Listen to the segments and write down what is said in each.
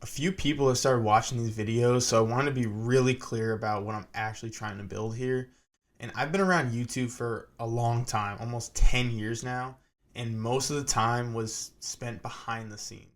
few people have started watching these videos, so I want to be really clear about what I'm actually trying to build here. And I've been around YouTube for a long time, almost 10 years now, and most of the time was spent behind the scenes.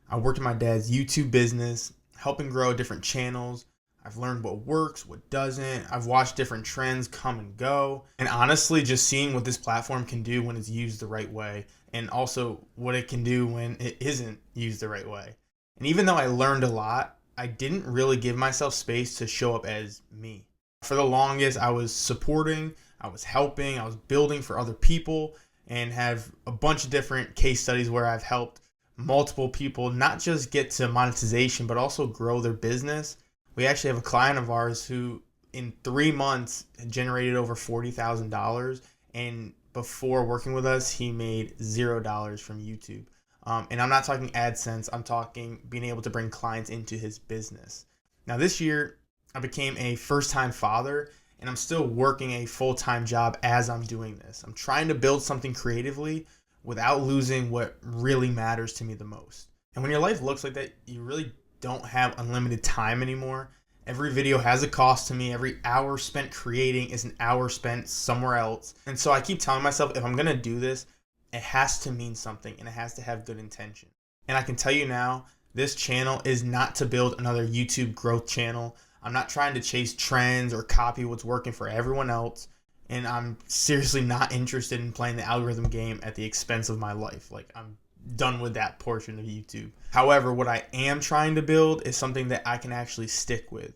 I worked in my dad's YouTube business, helping grow different channels. I've learned what works, what doesn't. I've watched different trends come and go. And honestly, just seeing what this platform can do when it's used the right way, and also what it can do when it isn't used the right way. And even though I learned a lot, I didn't really give myself space to show up as me. For the longest, I was supporting, I was helping, I was building for other people, and have a bunch of different case studies where I've helped multiple people not just get to monetization, but also grow their business. We actually have a client of ours who in 3 months generated over $40,000. And before working with us, he made $0 from YouTube. And I'm not talking AdSense, I'm talking being able to bring clients into his business. Now, this year, I became a first-time father, and I'm still working a full-time job as I'm doing this. I'm trying to build something creatively without losing what really matters to me the most. And when your life looks like that, you really don't have unlimited time anymore. Every video has a cost to me. Every hour spent creating is an hour spent somewhere else. And so I keep telling myself, if I'm going to do this, it has to mean something and it has to have good intention. And I can tell you now, this channel is not to build another YouTube growth channel. I'm not trying to chase trends or copy what's working for everyone else. And I'm seriously not interested in playing the algorithm game at the expense of my life. Like, I'm done with that portion of YouTube. However, what I am trying to build is something that I can actually stick with.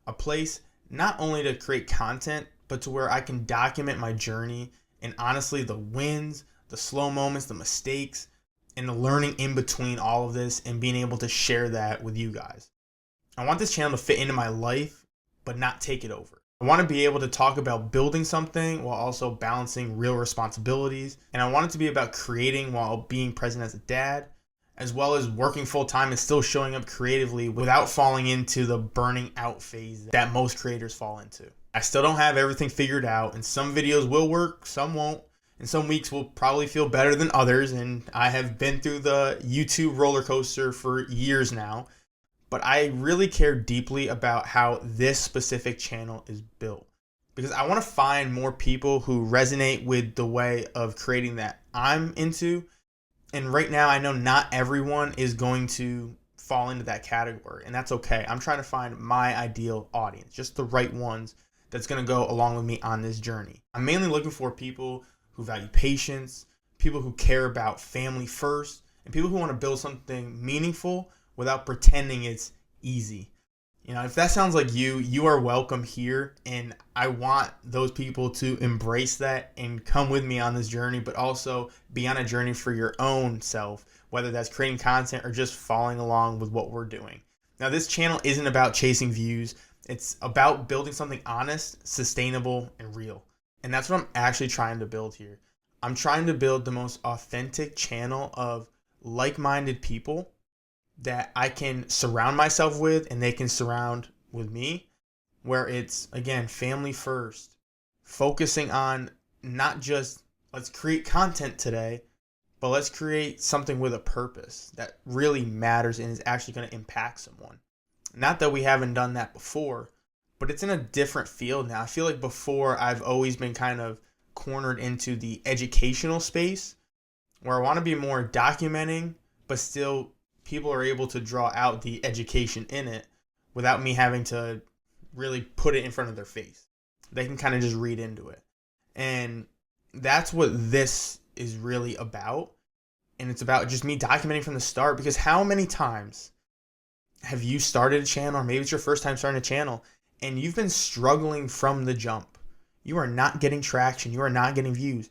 A place not only to create content, but to where I can document my journey and honestly the wins, the slow moments, the mistakes, and the learning in between all of this and being able to share that with you guys. I want this channel to fit into my life, but not take it over. I want to be able to talk about building something while also balancing real responsibilities. And I want it to be about creating while being present as a dad, as well as working full time and still showing up creatively without falling into the burning out phase that most creators fall into. I still don't have everything figured out, and some videos will work, some won't, and some weeks will probably feel better than others. And I have been through the YouTube roller coaster for years now. But I really care deeply about how this specific channel is built, because I want to find more people who resonate with the way of creating that I'm into. And right now, I know not everyone is going to fall into that category, and that's okay. I'm trying to find my ideal audience, just the right ones that's going to go along with me on this journey. I'm mainly looking for people who value patience, people who care about family first, and people who want to build something meaningful without pretending it's easy. You know, if that sounds like you are welcome here, and I want those people to embrace that and come with me on this journey, but also be on a journey for your own self, whether that's creating content or just following along with what we're doing. Now, this channel isn't about chasing views. It's about building something honest, sustainable, and real. And that's what I'm actually trying to build here. I'm trying to build the most authentic channel of like-minded people that I can surround myself with and they can surround with me, where it's, again, family first, focusing on not just let's create content today, but let's create something with a purpose that really matters and is actually going to impact someone. Not that we haven't done that before, but it's in a different field now. I feel like before I've always been kind of cornered into the educational space, where I want to be more documenting, but still people are able to draw out the education in it without me having to really put it in front of their face. They can kind of just read into it. And that's what this is really about. And it's about just me documenting from the start, because how many times have you started a channel, or maybe it's your first time starting a channel, and you've been struggling from the jump? You are not getting traction. You are not getting views.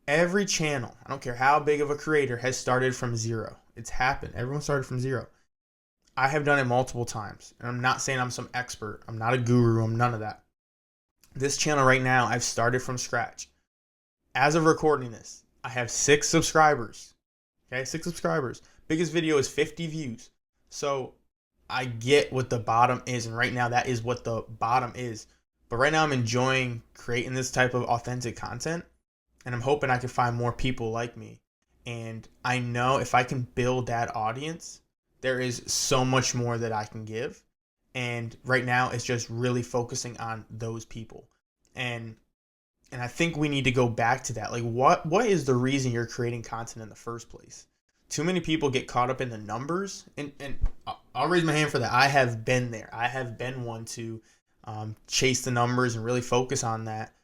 Every channel, I don't care how big of a creator, has started from zero. It's happened. Everyone started from zero. I have done it multiple times. And I'm not saying I'm some expert. I'm not a guru. I'm none of that. This channel right now, I've started from scratch. As of recording this, I have 6 subscribers. Okay, 6 subscribers. Biggest video is 50 views. So I get what the bottom is. And right now, that is what the bottom is. But right now, I'm enjoying creating this type of authentic content. And I'm hoping I can find more people like me. And I know if I can build that audience, there is so much more that I can give. And right now it's just really focusing on those people. And I think we need to go back to that. Like what is the reason you're creating content in the first place? Too many people get caught up in the numbers, and I'll raise my hand for that. I have been there. I have been one to chase the numbers and really focus on that.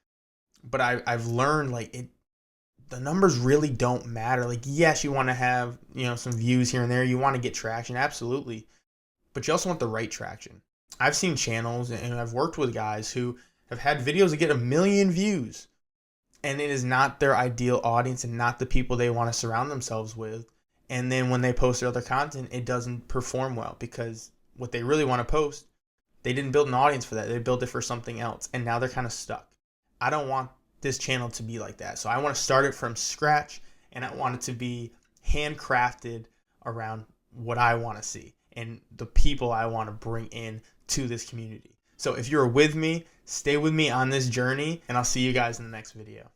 But I've learned like the numbers really don't matter. Like, yes, you want to have, some views here and there. You want to get traction, absolutely. But you also want the right traction. I've seen channels and I've worked with guys who have had videos that get 1 million views, and it is not their ideal audience and not the people they want to surround themselves with. And then when they post their other content, it doesn't perform well because what they really want to post, they didn't build an audience for that. They built it for something else, and now they're kind of stuck. I don't want this channel to be like that. So I want to start it from scratch, and I want it to be handcrafted around what I want to see and the people I want to bring in to this community. So if you're with me, stay with me on this journey, and I'll see you guys in the next video.